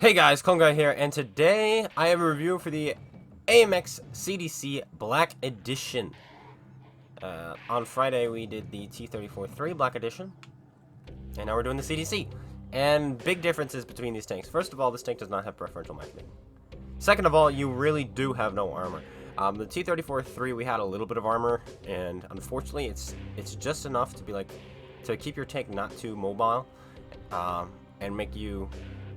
Hey guys, Clone Guy here, and today I have a review for the AMX CDC Black Edition. On Friday we did the T-34-3 Black Edition, and now we're doing the CDC. And big differences between these tanks. First of all, this tank does not have preferential matchmaking. Second of all, you really do have no armor. The T-34-3 we had a little bit of armor, and unfortunately it's just enough to be like to keep your tank not too mobile, and make you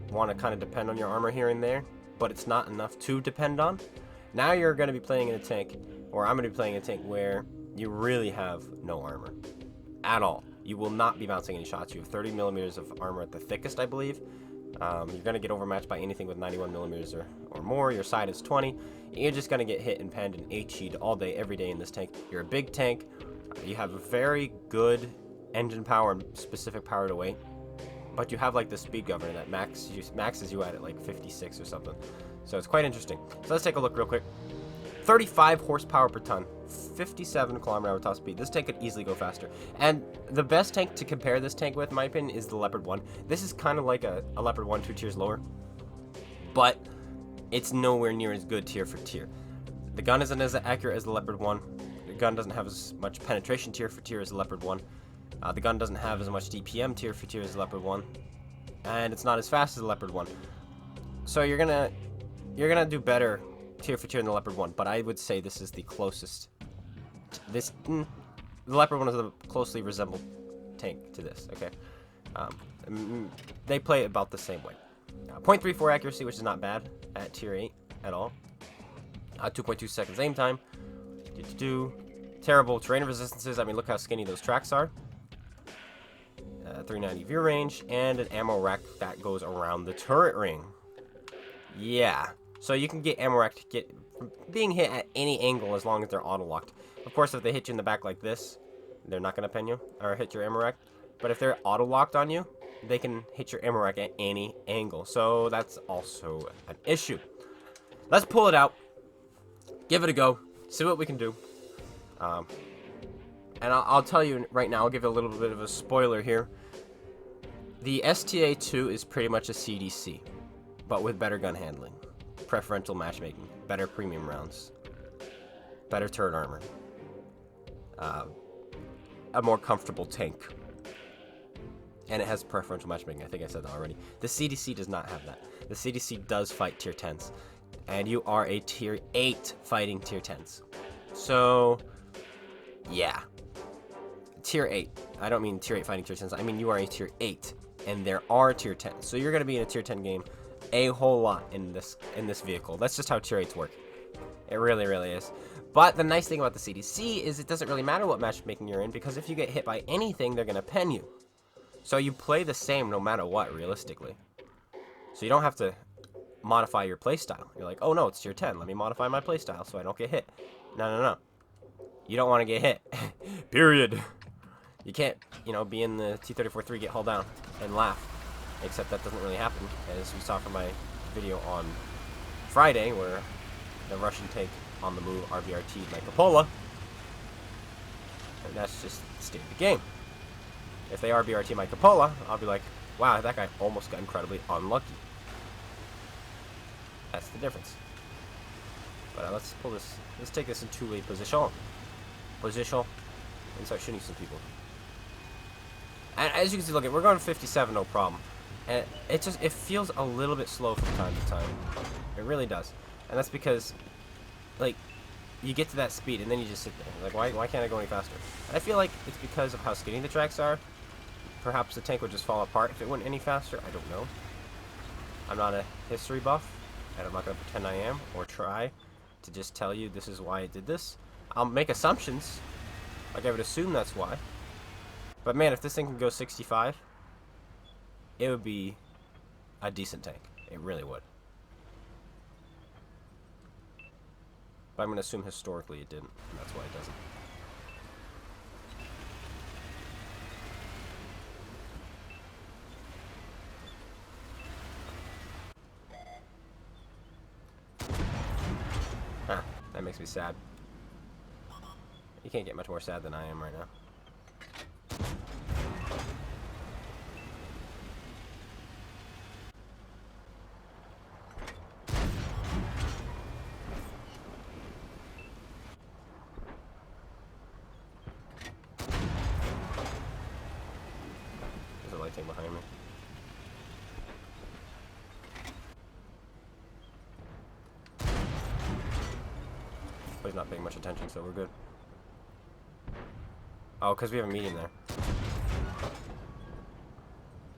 want to kind of depend on your armor here and there, but it's not enough to depend on. Now you're going to be playing in a tank, or I'm going to be playing in a tank where you really have no armor at all. You will not be bouncing any shots. You have 30 millimeters of armor at the thickest, I believe. You're going to get overmatched by anything with 91 millimeters or more. Your side is 20. You're just going to get hit and penned and H-E'd all day, every day in this tank. You're a big tank. You have a very good engine power and specific power to weight. But you have like the speed governor that maxes you at like 56 or something. So it's quite interesting. So let's take a look real quick. 35 horsepower per ton, 57 km/h top speed. This tank could easily go faster. And the best tank to compare this tank with, in my opinion, is the Leopard 1. This is kind of like a Leopard 1 2 tiers lower. But it's nowhere near as good tier for tier. The gun isn't as accurate as the Leopard 1. The gun doesn't have as much penetration tier for tier as the Leopard 1. The gun doesn't have as much DPM tier for tier as the Leopard 1, and it's not as fast as the Leopard 1. So you're gonna do better tier for tier than the Leopard 1, but I would say this is the closest. The Leopard 1 is a closely resembled tank to this. Okay, they play about the same way. 0.34 accuracy, which is not bad at tier 8 at all. 2.2 seconds aim time. Terrible terrain resistances. I mean, look how skinny those tracks are. 390 view range, and an ammo rack that goes around the turret ring. Yeah, so you can get ammo rack to get being hit at any angle as long as they're auto locked. Of course, if they hit you in the back like this, they're not going to pen you or hit your ammo rack. But if they're auto locked on you, they can hit your ammo rack at any angle. So that's also an issue. Let's pull it out, give it a go, see what we can do. And I'll tell you right now, I'll give you a little bit of a spoiler here. The STA-2 is pretty much a CDC, but with better gun handling, preferential matchmaking, better premium rounds, better turret armor, a more comfortable tank, and it has preferential matchmaking. I think I said that already. The CDC does not have that. The CDC does fight tier 10s, and you are a tier 8 fighting tier 10s. So, yeah. Tier 8. I don't mean tier 8 fighting tier 10s. I mean you are a tier 8, and there are tier 10s. So you're going to be in a tier 10 game a whole lot in this vehicle. That's just how tier 8s work. It really, really is. But the nice thing about the CDC is it doesn't really matter what matchmaking you're in, because if you get hit by anything, they're going to pen you. So you play the same no matter what, realistically. So you don't have to modify your playstyle. You're like, oh no, it's tier 10. Let me modify my playstyle so I don't get hit. No. You don't want to get hit. Period. You can't, be in the T-34-3, get hauled down, and laugh. Except that doesn't really happen, as we saw from my video on Friday, where the Russian tank on the move RBRT'd my cupola. And that's just the state of the game. If they RBRT my cupola, I'll be like, wow, that guy almost got incredibly unlucky. That's the difference. But let's pull this. Let's take this in two-way position. And start shooting some people. And as you can see, look, we're going 57, no problem. And it feels a little bit slow from time to time. It really does. And that's because, like, you get to that speed and then you just sit there. Like, why can't I go any faster? And I feel like it's because of how skinny the tracks are. Perhaps the tank would just fall apart if it went any faster. I don't know. I'm not a history buff, and I'm not going to pretend I am or try to just tell you this is why it did this. I'll make assumptions. Like, I would assume that's why. But man, if this thing can go 65, it would be a decent tank. It really would. But I'm going to assume historically it didn't, and that's why it doesn't. Huh, that makes me sad. You can't get much more sad than I am right now. he's not paying much attention, so we're good. Oh, because we have a medium there.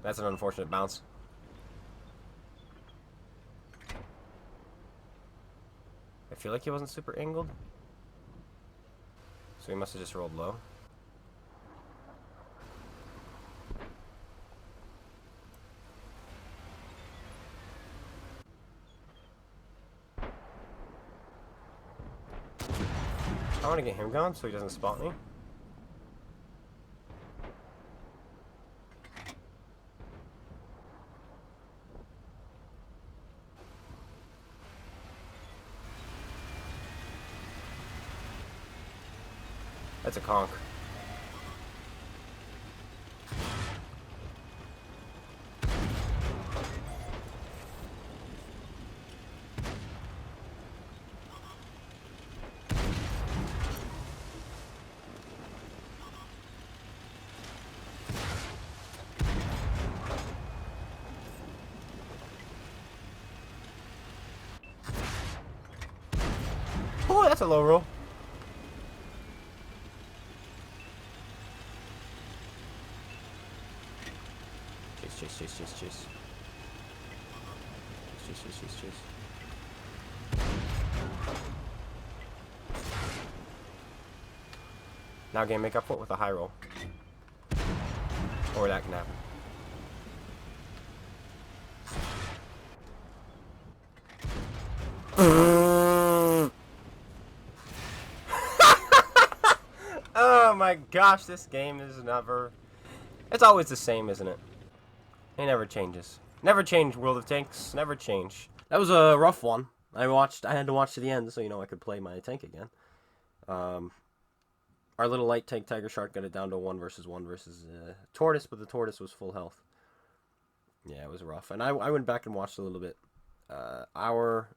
That's an unfortunate bounce. I feel like he wasn't super angled. So he must have just rolled low. I want to get him going so he doesn't spot me. That's a conch. Oh, that's a low roll. Chase. Chase. Now game make up for it with a high roll. Or that can happen. Oh my gosh, this game is never... It's always the same, isn't it? It never changes. Never change, World of Tanks. Never change. That was a rough one. I had to watch to the end so I could play my tank again. Our little light tank Tiger Shark got it down to 1 versus Tortoise, but the Tortoise was full health. Yeah, it was rough. And I went back and watched a little bit. Our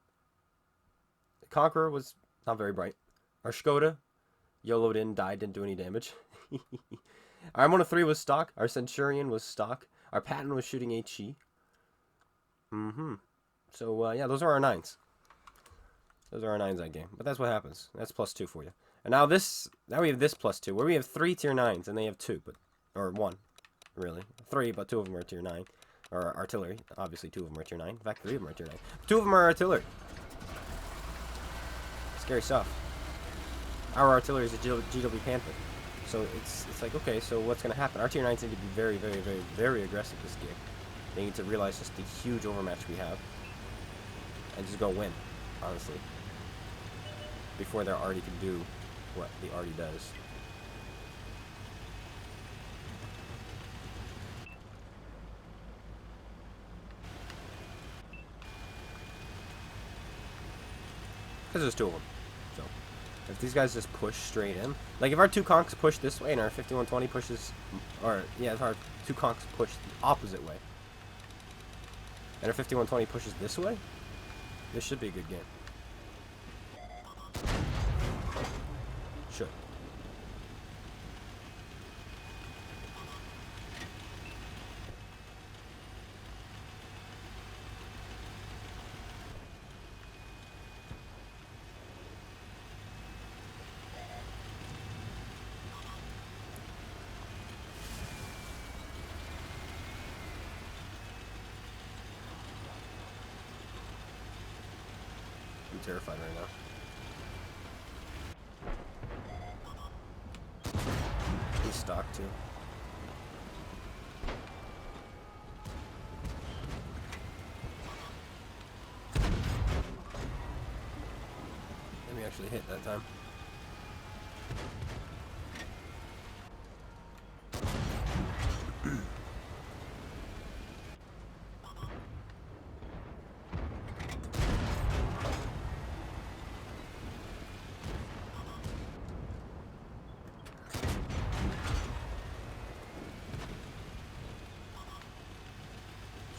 Conqueror was not very bright. Our Skoda YOLO'd in, died, didn't do any damage. Our M103 was stock. Our Centurion was stock. Our Patton was shooting HE. So, yeah, those are our 9s. Those are our 9s that game. But that's what happens. That's +2 for you. And now we have this +2, where we have 3 tier 9s, and they have 2, or 1, really. 3, but 2 of them are tier 9. Or artillery. Obviously, 2 of them are tier 9. In fact, 3 of them are tier 9. 2 of them are artillery. Scary stuff. Our artillery is a GW Panther. So it's like, okay, so what's going to happen? Our tier 9s need to be very, very, very, very aggressive this game. They need to realize just the huge overmatch we have. And just go win, honestly. Before their arty can do what the arty does. Because there's 2 of them. So, if these guys just push straight in, like if our 2 conchs push this way and our 5120 pushes, or yeah, if our 2 conchs push the opposite way, and our 5120 pushes this way, this should be a good game. Should. I'm terrified right now. He's stock too. Let me actually hit that time.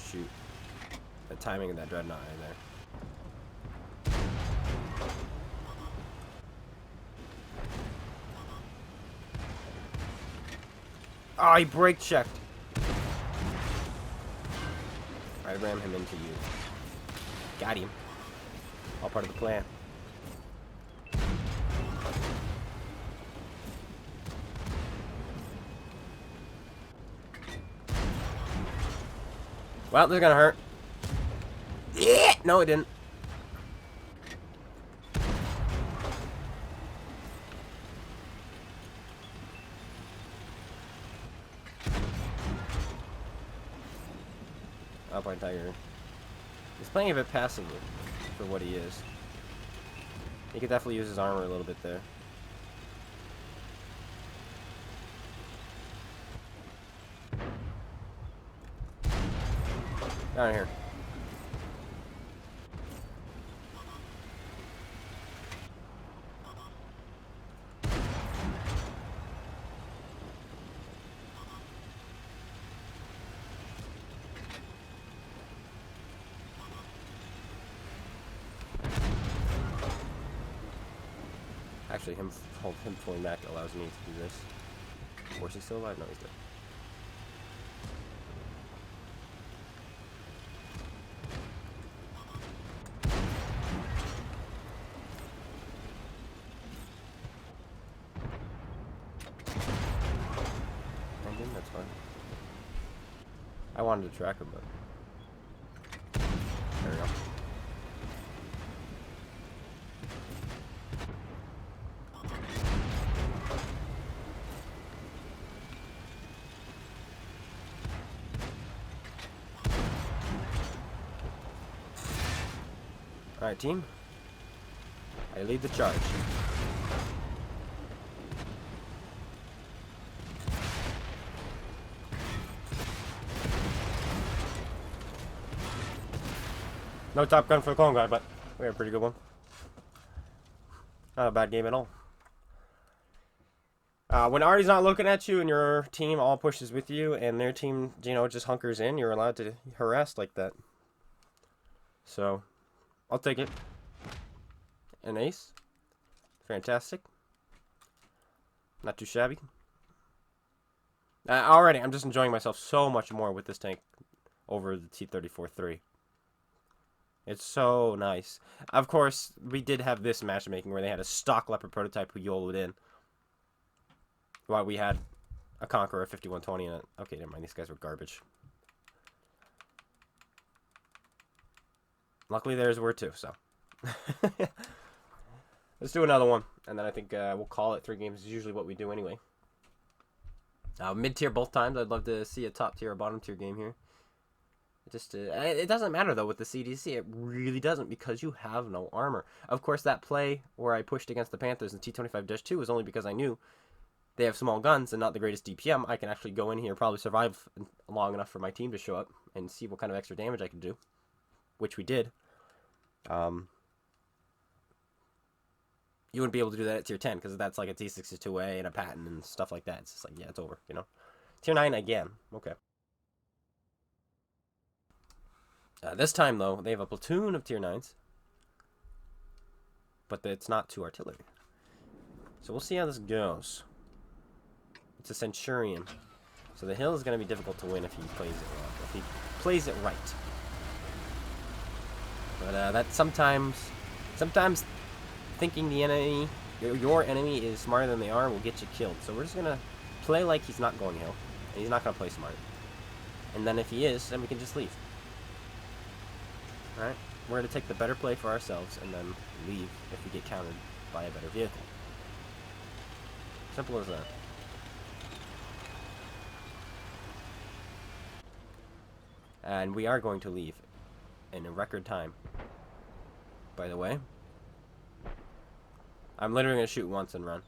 Shoot. The timing of that dreadnought right there. Oh, he brake checked. I ram him into you. Got him. All part of the plan. Well, this is gonna hurt. Yeah! No, it didn't. Alpine Tiger. He's playing a bit passively for what he is. He could definitely use his armor a little bit there. Down here. Actually, him pulling back allows me to do this. Of course, he's still alive. No, he's dead. That's fine. I wanted to track him, but there we go. Alright, team. I lead the charge. No Top Gun for the clone guy, but we had a pretty good one. Not a bad game at all. When Artie's not looking at you and your team all pushes with you and their team, you know, just hunkers in, you're allowed to harass like that. So, I'll take it. An ace. Fantastic. Not too shabby. Already, I'm just enjoying myself so much more with this tank over the T-34-3. It's so nice. Of course, we did have this matchmaking where they had a stock Leopard prototype who YOLO'd in. While we had a Conqueror 5120 in it. Okay, never mind. These guys were garbage. Luckily, theirs were too, so. Let's do another one. And then I think we'll call it 3 games. Is usually what we do anyway. Mid-tier both times. I'd love to see a top-tier or bottom-tier game here. Just it doesn't matter, though, with the CDC. It really doesn't, because you have no armor. Of course, that play where I pushed against the Panthers in T-25-2 was only because I knew they have small guns and not the greatest DPM. I can actually go in here, probably survive long enough for my team to show up and see what kind of extra damage I can do, which we did. You wouldn't be able to do that at tier 10 because that's like a T62A and a patent and stuff like that. It's just like, yeah, it's over, you know. Tier 9 again. Okay. This time, though, they have a platoon of tier 9s. But it's not 2 artillery. So we'll see how this goes. It's a Centurion. So the hill is going to be difficult to win if he plays it right. But that sometimes thinking the enemy, your enemy is smarter than they are will get you killed. So we're just going to play like he's not going hill. And he's not going to play smart. And then if he is, then we can just leave. Alright? We're going to take the better play for ourselves and then leave if we get countered by a better vehicle. Simple as that. And we are going to leave in a record time. By the way, I'm literally going to shoot once and run.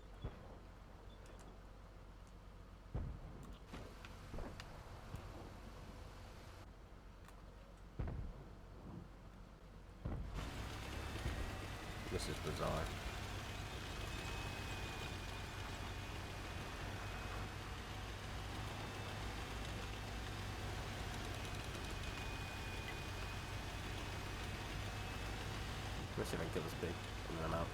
This is bizarre. Let's see if I can kill this pig, and then I'm out.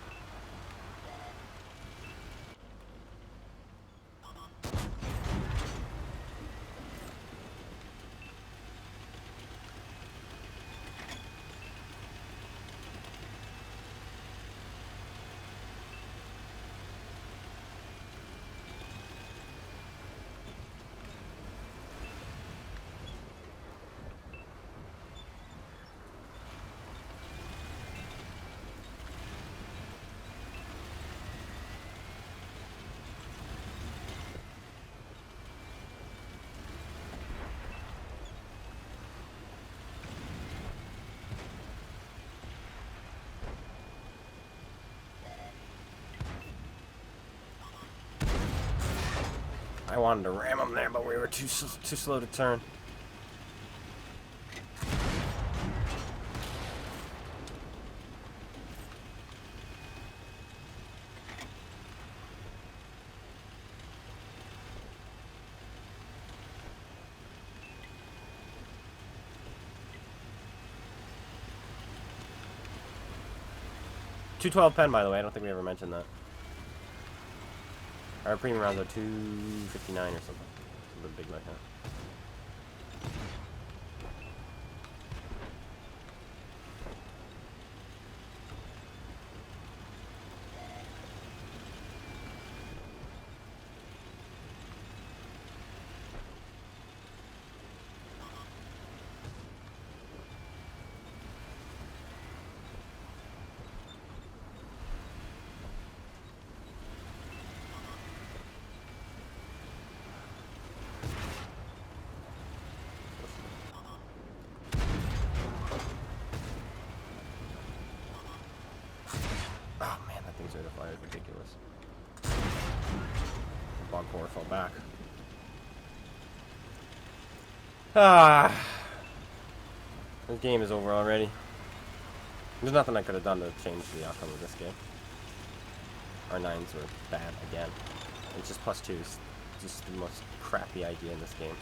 I wanted to ram them there, but we were too slow to turn. .212 pen, by the way. I don't think we ever mentioned that. Our premium rounds are 259 or something. Something big like that. Oh man, that thing's rate of fire is ridiculous. Bog 4 fell back. This game is over already. There's nothing I could have done to change the outcome of this game. Our 9s were bad again. It's just +2 is just the most crappy idea in this game.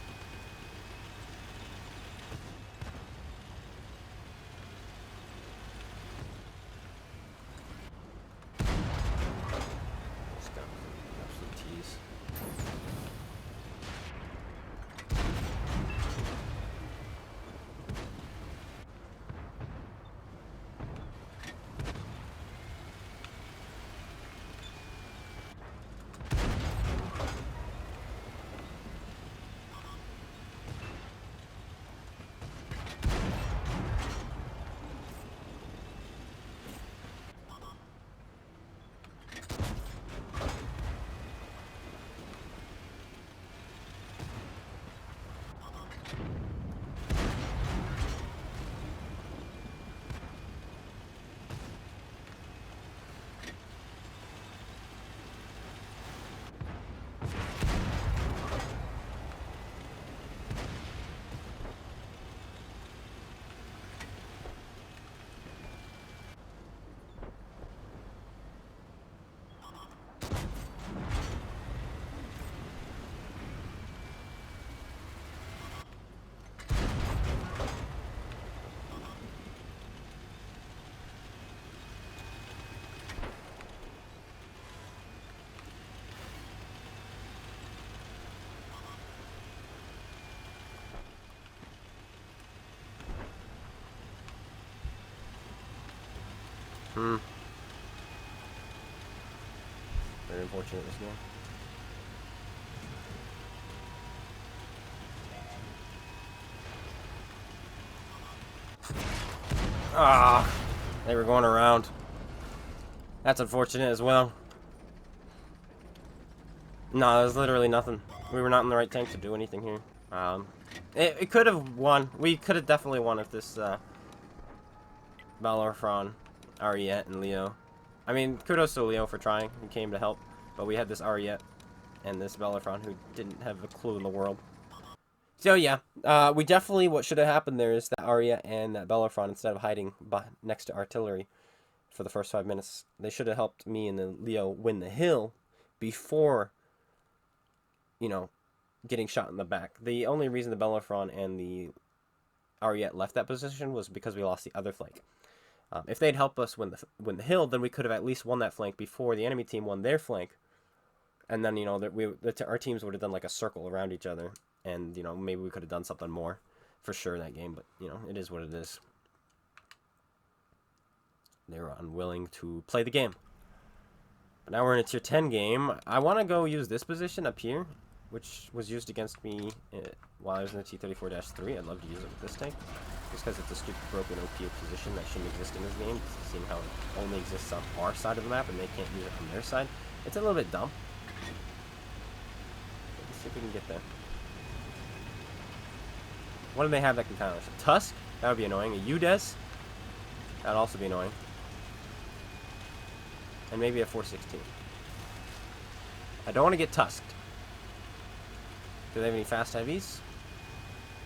Very unfortunate this game. They were going around. That's unfortunate as well. No, there's literally nothing. We were not in the right tank to do anything here. It could have won. We could have definitely won if this Balorfron, Ariette, and Leo. I mean, kudos to Leo for trying. He came to help. But we had this Ariette and this Balorfron who didn't have a clue in the world. So yeah, we definitely, what should have happened there is that Ariette and that Balorfron, instead of hiding next to artillery for the first 5 minutes, they should have helped me and the Leo win the hill before, you know, getting shot in the back. The only reason the Balorfron and the Ariette left that position was because we lost the other flank. If they'd helped us win the hill, then we could have at least won that flank before the enemy team won their flank. And then, you know, our teams would have done like a circle around each other. And, you know, maybe we could have done something more for sure that game. But, you know, it is what it is. They were unwilling to play the game. But now we're in a tier 10 game. I want to go use this position up here, which was used against me while I was in the T-34-3. I'd love to use it with this tank. Just because it's a stupid broken OP position that shouldn't exist in this game. Seeing how it only exists on our side of the map and they can't use it on their side. It's a little bit dumb. Let's see if we can get there. What do they have that can counter us? A Tusk? That would be annoying. A UDES? That would also be annoying. And maybe a 416. I don't want to get Tusked. Do they have any fast heavies?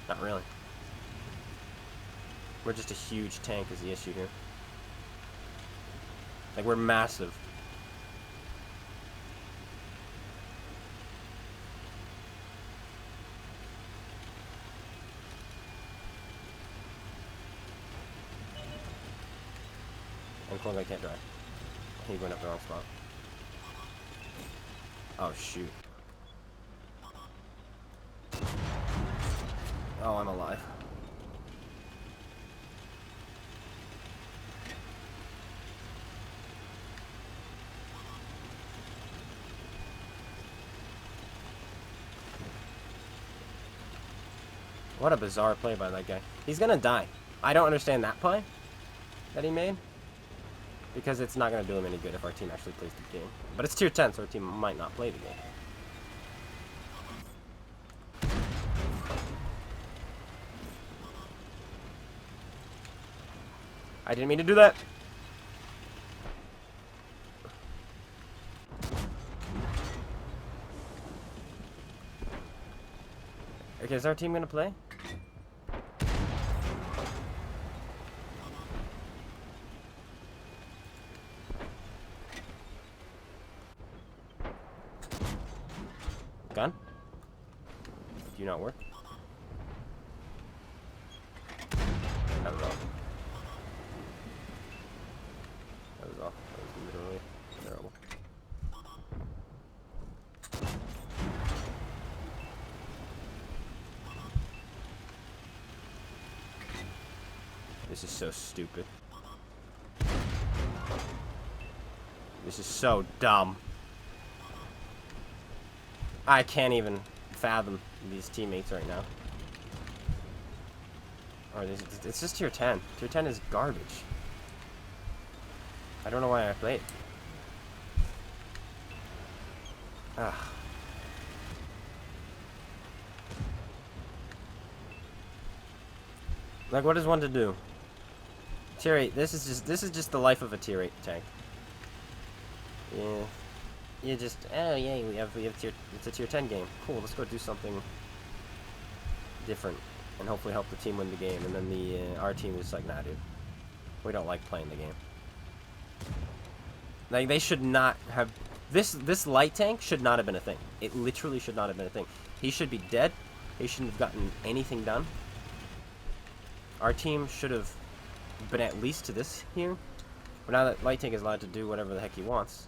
Not really. We're just a huge tank is the issue here. Like, we're massive. And cool, I can't drive. He went up the wrong spot. Oh, shoot. Oh, I'm alive. What a bizarre play by that guy. He's gonna die. I don't understand that play that he made, because it's not gonna do him any good if our team actually plays the game. But it's tier 10, so our team might not play the game. I didn't mean to do that. Okay, is our team gonna play? Gun? Do you not work? That was off. That was off. That was literally terrible. This is so stupid. This is so dumb. I can't even fathom these teammates right now. Or it's just tier 10. Tier 10 is garbage. I don't know why I played. Ugh. Like, what is one to do? Tier 8. This is just the life of a tier 8 tank. Yeah. You just, oh yeah, we have tier, it's a tier 10 game. Cool, let's go do something different and hopefully help the team win the game. And then the our team is like, nah, dude, we don't like playing the game. Like, they should not have this light tank should not have been a thing. It literally should not have been a thing. He should be dead. He shouldn't have gotten anything done. Our team should have been at least to this here. But now that light tank is allowed to do whatever the heck he wants,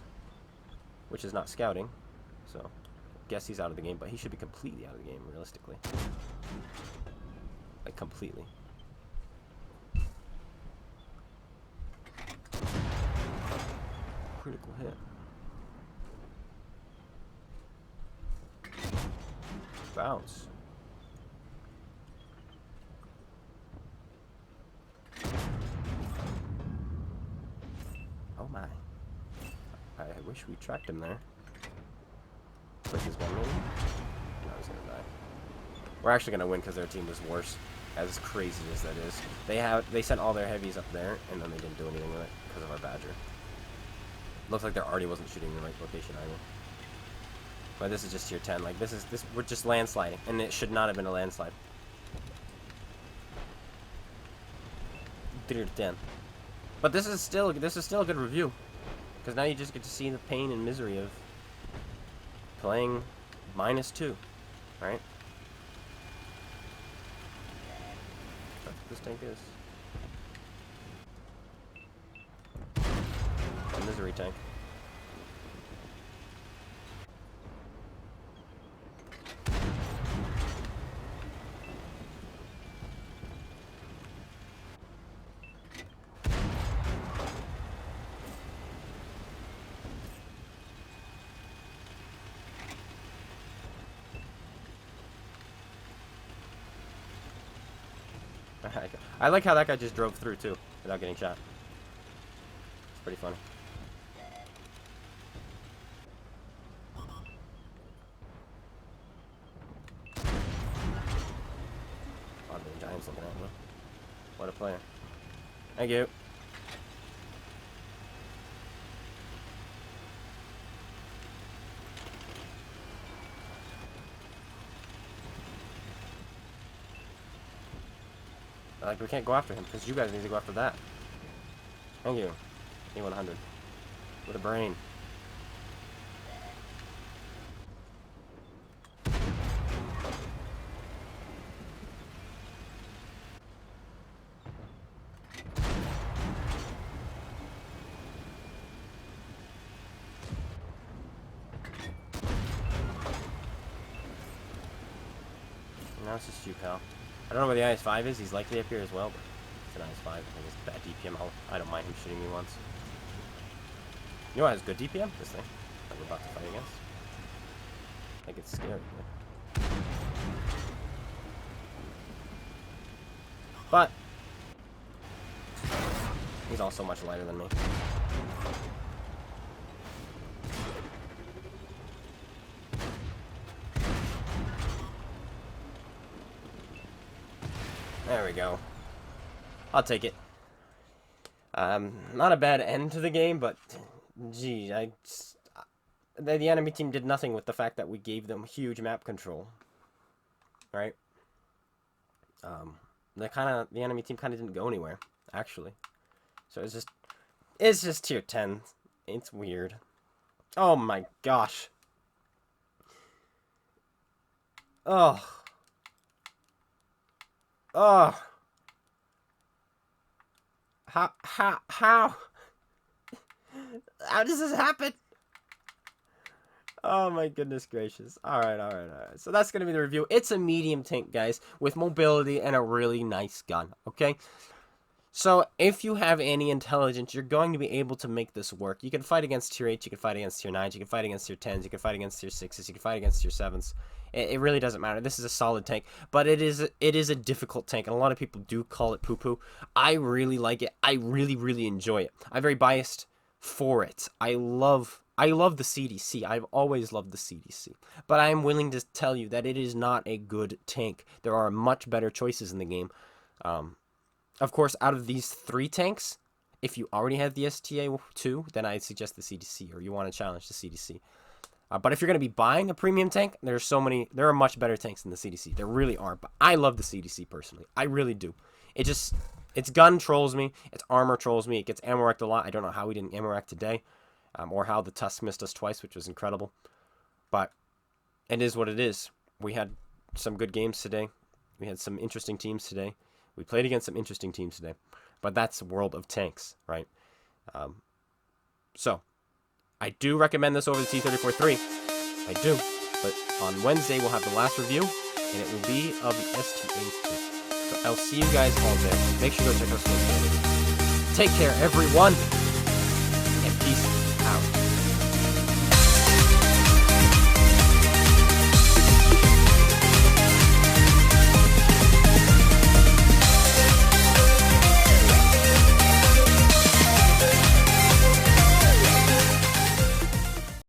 which is not scouting, so I guess he's out of the game, but he should be completely out of the game, realistically. Like, completely. Critical hit. Bounce. Oh my. I wish we tracked him there. Break his gun maybe? No, he's gonna die. We're actually gonna win because their team was worse. As crazy as that is. They sent all their heavies up there and then they didn't do anything with it because of our Badger. Looks like their arty wasn't shooting in the right location either. But this is just tier 10. Like, we're just landsliding, and it should not have been a landslide. Tier 10. But this is still a good review. Because now you just get to see the pain and misery of playing -2, right? That's what this tank is. A misery tank. I like how that guy just drove through too without getting shot. It's pretty funny. A lot of the Giants looking at me. What a player. Thank you. Like, we can't go after him, because you guys need to go after that. Thank you. A100. With a brain. Now it's just you, pal. I don't know where the IS-5 is. He's likely up here as well, but it's an IS-5. I think it's bad DPM. I don't mind him shooting me once. You know what has good DPM? This thing that we're about to fight against. I think it's scary. But he's also much lighter than me. There we go. I'll take it. Not a bad end to the game, but gee, the enemy team did nothing with the fact that we gave them huge map control. Right? The enemy team kind of didn't go anywhere, actually. So it's just tier 10. It's weird. Oh my gosh. Oh. Oh. How does this happen? Oh my goodness gracious. Alright. So that's going to be the review. It's a medium tank, guys, with mobility and a really nice gun, okay? So if you have any intelligence, you're going to be able to make this work. You can fight against tier 8, you can fight against tier 9, you can fight against tier 10s, you can fight against tier 6s, you can fight against tier 7s. It really doesn't matter. This is a solid tank, but it is a difficult tank, and a lot of people do call it poo-poo. I really like it. I really enjoy it. I'm very biased for it. I love the CDC. I've always loved the CDC. But I am willing to tell you that it is not a good tank. There are much better choices in the game. Of course, out of these 3 tanks, if you already have the STA-2, then I'd suggest the CDC, or you want to challenge the CDC. But if you're going to be buying a premium tank, there are much better tanks than the CDC. There really are, but I love the CDC personally. I really do. Its gun trolls me. Its armor trolls me. It gets ammo wrecked a lot. I don't know how we didn't ammo wreck today, or how the Tusk missed us twice, which was incredible. But it is what it is. We had some good games today. We had some interesting teams today. We played against some interesting teams today. But that's World of Tanks, right? So I do recommend this over the T-34-3. I do. But on Wednesday, we'll have the last review, and it will be of the STA-2. So I'll see you guys all there. Make sure to go check out SpaceBANDIT. Take care, everyone, and peace out.